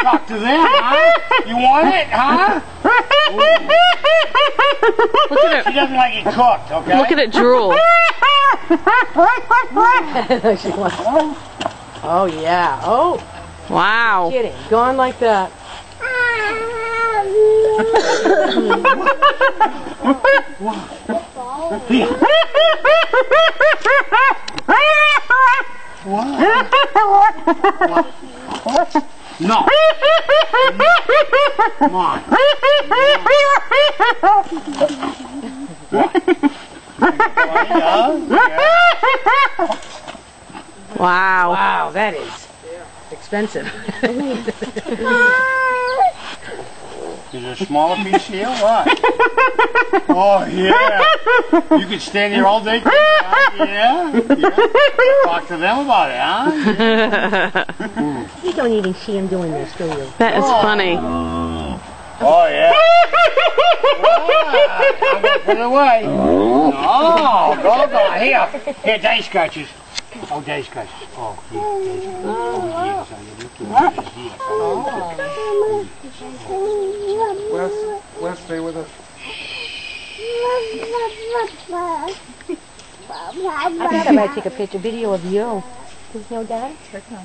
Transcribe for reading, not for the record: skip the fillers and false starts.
Talk to them, huh? You want it, huh? Look at She it. doesn't like it cooked, okay? Look at it drool. Oh, yeah. Oh, Wow. kidding. Gone like that. No. Come on. Wow. Wow, that is expensive. Is there a smaller piece here? What? Oh, yeah. You could stand here all day. Huh? Yeah? Talk to them about it, huh? You don't even see him doing this, do you? That is funny. Oh, yeah. I'm going to put it away. Oh, go. Here, day scratches. Oh, day scratches. Oh, here, day scratches. Wes, stay with us. I think I might take a video of you. There's no dad? Check now.